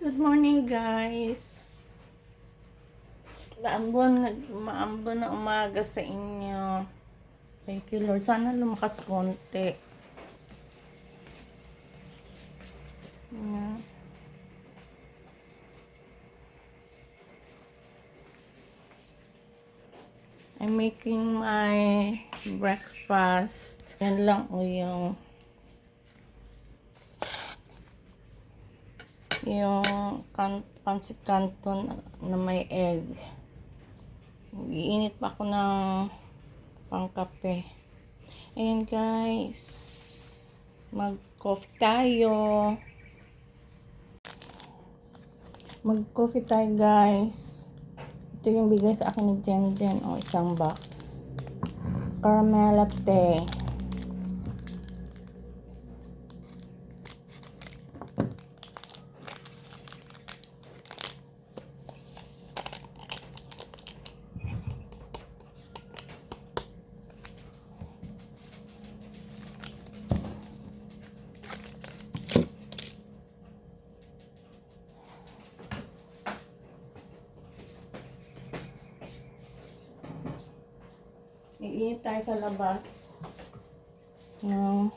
Good morning, guys. Maambon na umaga sa inyo. Thank you, Lord. Sana lumakas konti. Yeah. I'm making my breakfast. Yan lang o yung pancit canton na may egg. Iinit pa ako ng pangkape. Ayan, guys. Mag-coffee tayo. Mag-coffee tayo, guys. Ito yung bigay sa akin ni Jen. O, isang box. Caramel latte. Iinit tayo sa labas. Yan.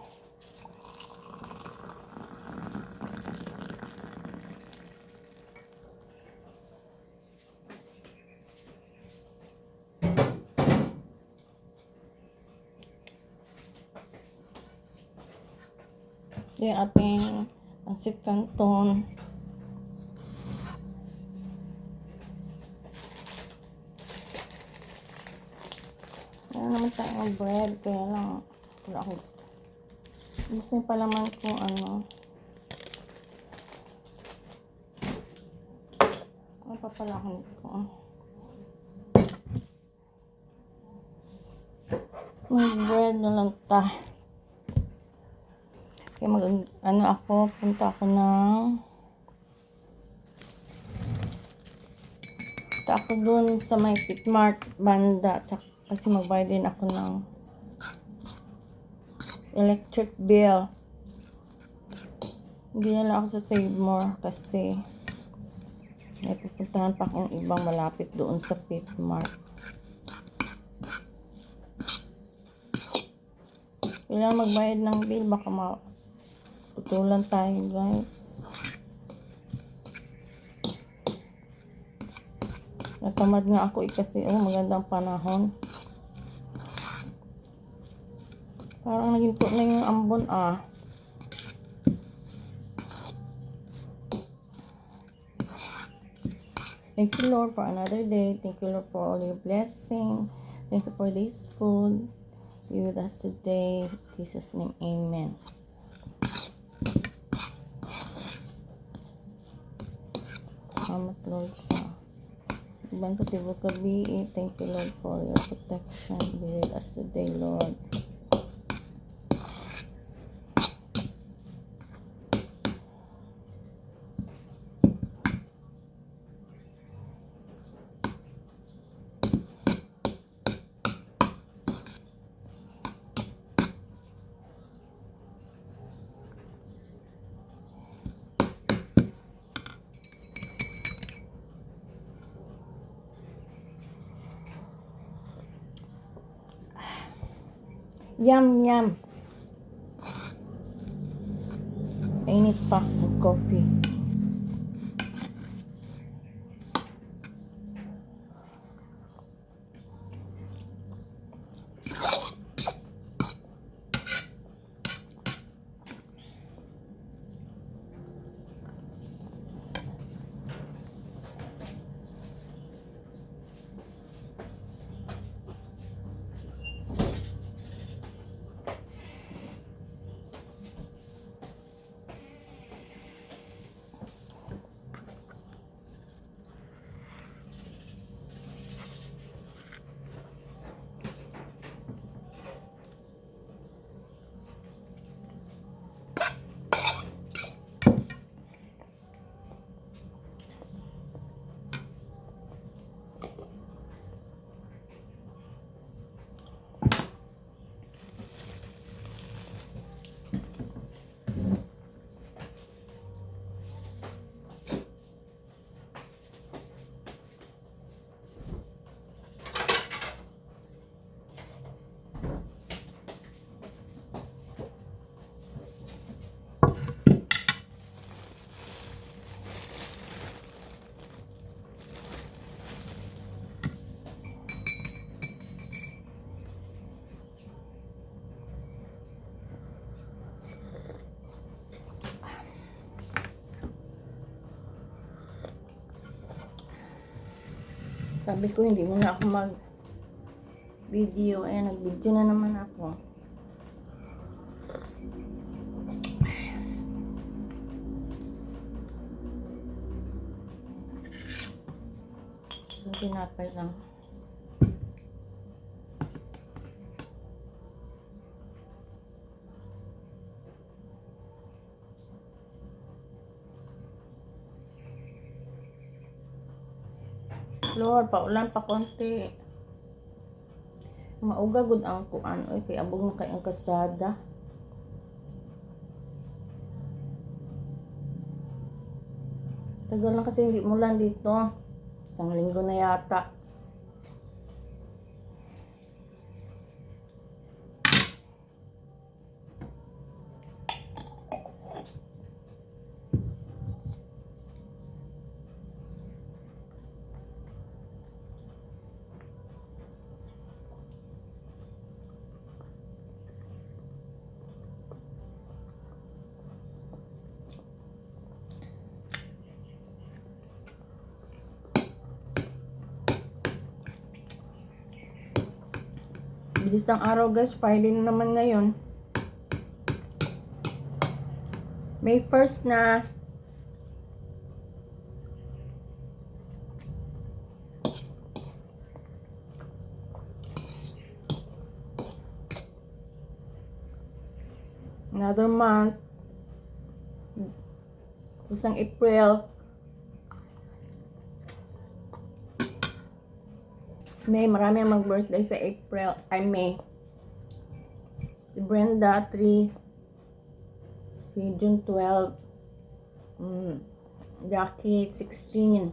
Ito yung ating pancit canton. Meron naman tayong bread, kaya lang wala ako. Gusto yung palaman kung ano. Ano pa pala ako nito? May bread na lang ta. Kaya punta ako dun sa may Pitmart banda. Kasi magbayad din ako ng electric bill. Hindi na lang ako sa Save More kasi may pupuntahan pa akong ibang malapit doon sa Pitmart. Kailangan magbayad ng bill, baka maputulan tayo, guys. Natamad nga ako kasi magandang panahon. Parang naginto na yung ambon Thank you, Lord, for another day. Thank you, Lord, for all your blessing. Thank you for this food. Be with us today. In Jesus' name, amen. Salamat, Lord, sa ibang sa tibok gabi. Thank you, Lord, for your protection. Be with us today, Lord. Yum, yum. Init pa ng coffee. Sabi ko, hindi mo na ako mag-video. Ayan, nag-video na naman ako. So, tinapay lang. Lord, paulan pa konti. Mauga gud ang kuan. Oy, kay abog na kay ang kasada. Tagal na kasi hindi mulan dito. Isang linggo na yata. Bilis ng araw guys, Friday na naman ngayon. May 1st na. Another month. Kusang April. May marami ang mag-birthday sa April, ay May. Si Brenda, 3. Si June, 12. Jackie, 16.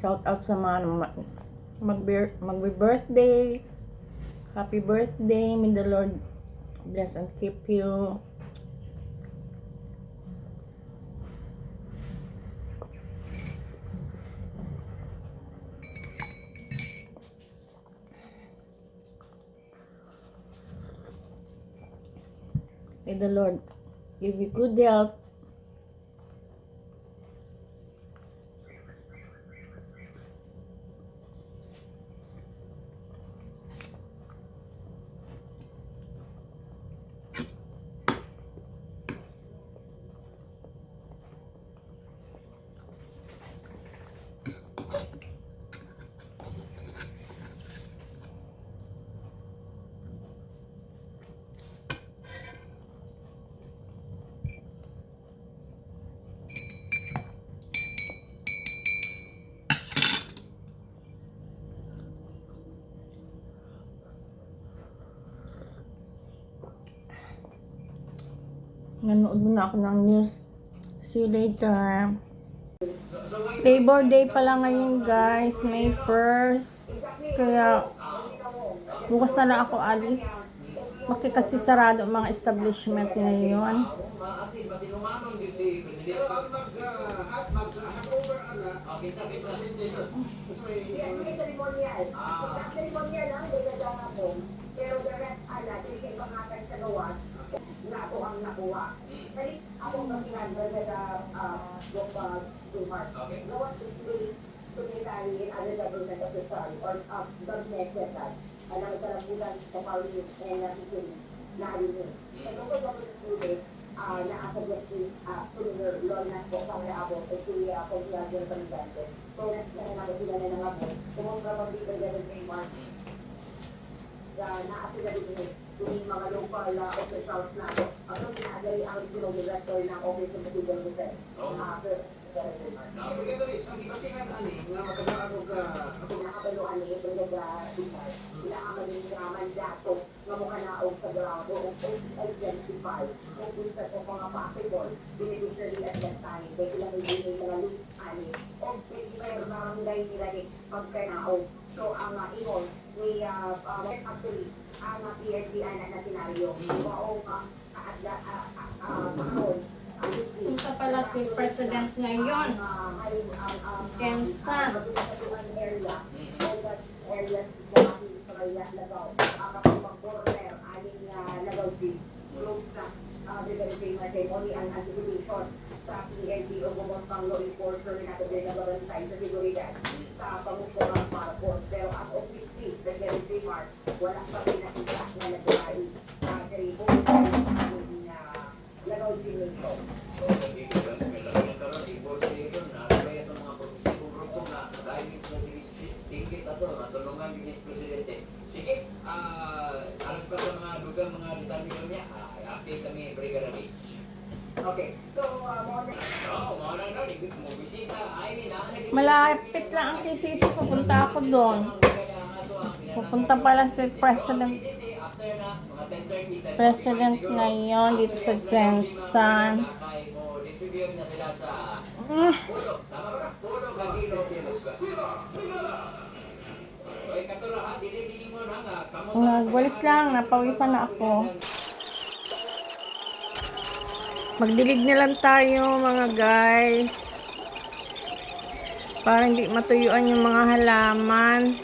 Shout out sa mga mag-birthday. Happy birthday. May the Lord bless and keep you. May the Lord give you good health. Nanood muna ako ng news. See you later. Labor Day pala ngayon guys. May 1st. Kaya bukas na lang ako alis. Kasi sarado ang mga establishment ngayon. Ako ang nakuha. Kasi ako ang pinagdala sa Dumar. Gawas to be carried under the government of the sun or of government method. Alam sa lambulan sa Pauline and nakikin na alinin. Sa tungkol sa student, na ako yung senior law na po sa mga abo ay si Consigliere Presidente. So, naman sila na ng abo. Kumunga pang dito ng March. Na-apila dito yung mga local officials na ang pinagari ang director ng Office of the Civil Defense. Nakapalo ani ito inaamalin nga mandato nga mukha na og sa grado o identify kung gusto ko mga possible beneficiary at that time dahil ilang ibigay mga loose ani o pwede barangay nila ni pagkanaog. So ang ingon ni actually ang PRDI na senaryo o Punta pala si President ngayon. Kensa. Secretary Martin ang anticipation sa PNP o bumotang law enforcer na natin na babantay sa seguridad sa pangusong Marcos. Pero as of this week, Secretary Mark, wala pa rin nakita na nagkain sa tribo na lagaw sinito. Sige, alam pa sa mga dugang mga detalye niya, update kami Brigada Beach. Okay, so mga Malapit lang ang KCC, pupunta ako doon. Pupunta pala si President ngayon dito sa Jensen. Nagwalis lang, napawisan na ako. Magdilig na lang tayo mga guys. Para hindi matuyuan yung mga halaman.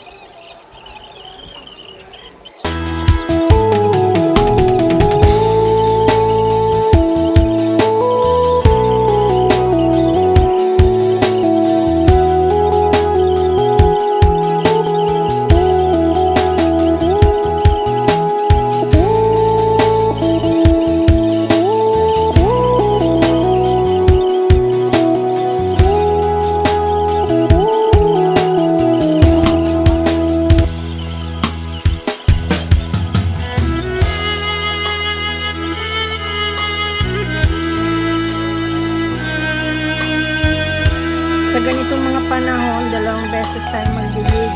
Sa ganitong mga panahon, 2 beses tayo magdilig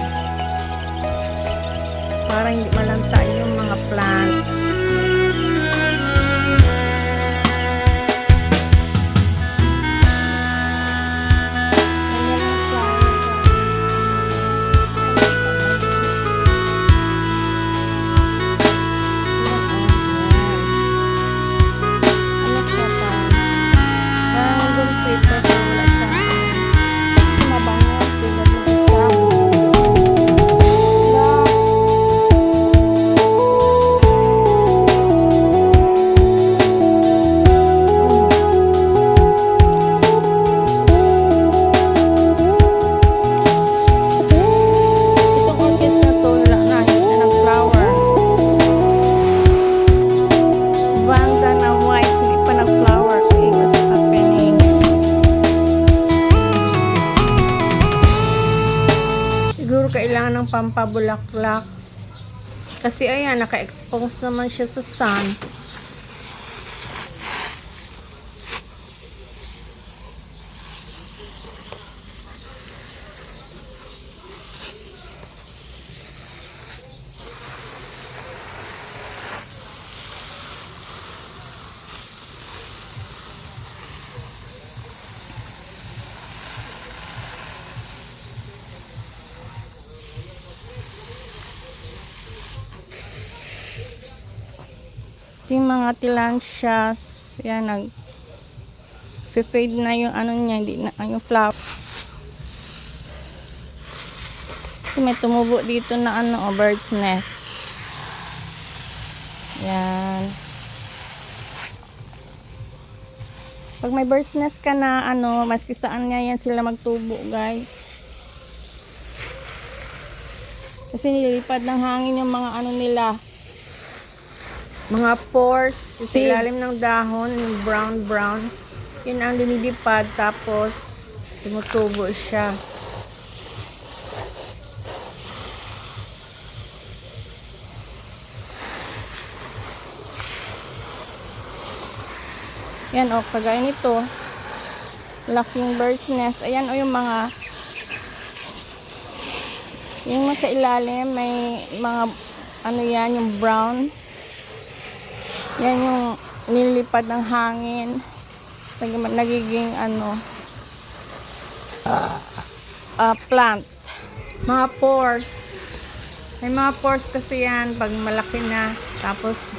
para hindi malanta yung mga plants. Kailangan ng pampabulaklak kasi ayan, naka-expose naman siya sa sun. Yung mga tillandsias, yan, nag-fade na yung ano niya, hindi na, yung flower. May tumubo dito na ano, bird's nest. Yan. Pag may bird's nest ka na, ano, maski saan nga yan sila magtubo, guys. Kasi nililipad ng hangin yung mga ano nila. Mga pores sa ilalim ng dahon, brown. Yun ang dinilipad, tapos tumutubo siya. Yan o, kagaya nito. Laking bird's nest. Ayan o yung mga sa ilalim, may mga ano yan, yung brown. Yan yung nilipad ng hangin. Nagiging ano, plant. Mga pores. May mga pores kasi yan pag malaki na. Tapos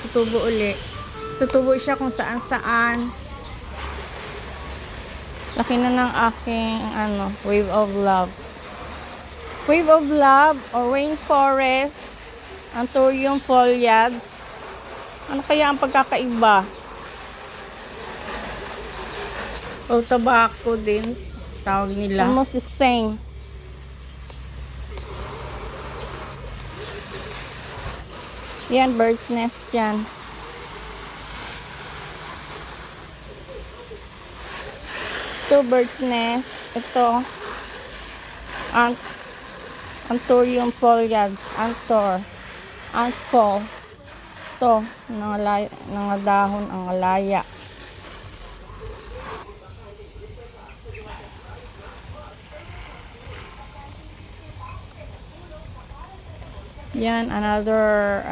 tutubo uli. Tutubo siya kung saan-saan. Laki na ng aking ano, wave of love. Wave of love or rainforest. Anthurium foliage. Ano kaya ang pagkakaiba? O tobacco din, tawag nila. Almost the same. Yan, bird's nest yan. Ito, bird's nest. Ito, Anthurium foliage. Antfall. Ito, mga dahon, ang alaya. Yan, another,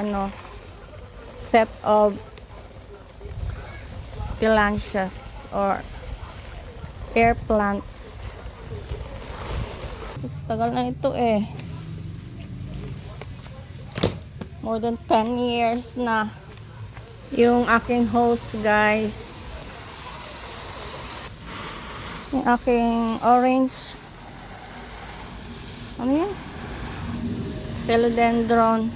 set of tillandsias or air plants. Tagal na ito eh. More than 10 years na. Yung aking host, guys. Yung aking orange. Ano yan? Philodendron.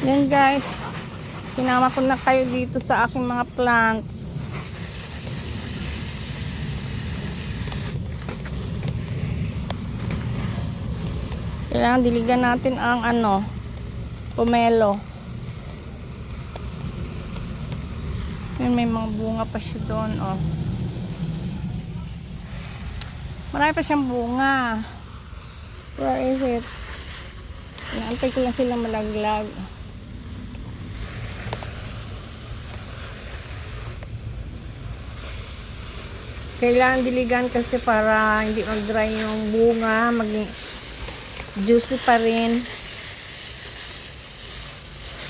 Yan guys, kinama ko na kayo dito sa aking mga plants. Kailangan diligan natin ang pomelo. Yun, may mga bunga pa siya doon, oh. Marami pa siyang bunga. Where is it? Inaantay ko lang silang malaglag. Kailangan diligan kasi para hindi mag-dry yung bunga, maging juicy pa rin.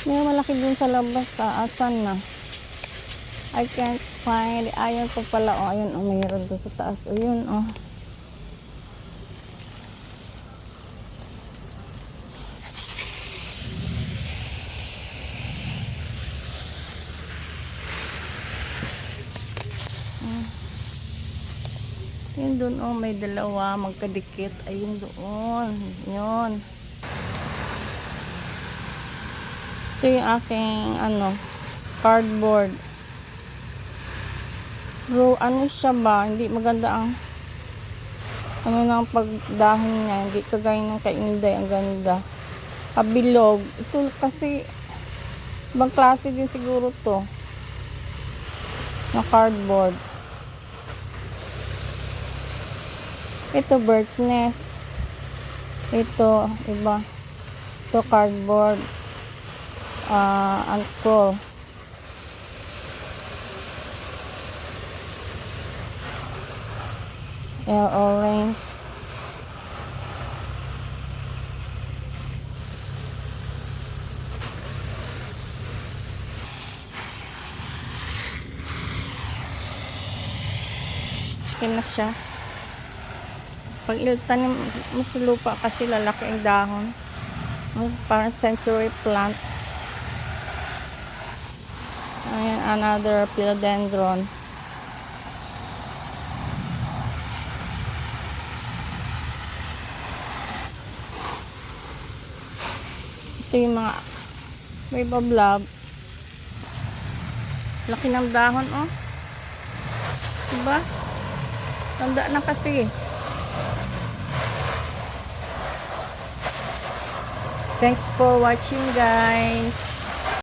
May malaki dun sa labas, asan na? I can't find. Ayun pa pala, oh, ayun, oh, mayroon dun sa taas. Ayun, oh. Yun doon, oh, may dalawa magkadikit. Ayun doon. Yun. Ito yung aking cardboard. Bro, ano siya ba? Hindi maganda ang ng pagdahon niya. Hindi kagaya ng kay Inday. Ang ganda. Kabilog. Ito kasi ibang klase din siguro to na cardboard. Ito bird's nest. Ito iba. Ito cardboard. Unfall. Air orange. Okay na siya. Pag iltanim mo sa lupa kasi lalaki ang dahon. Parang century plant. Ayan, another philodendron. Ito yung mga may bablab. Laki ng dahon, oh. Diba? Tanda na kasi. Thanks for watching, guys.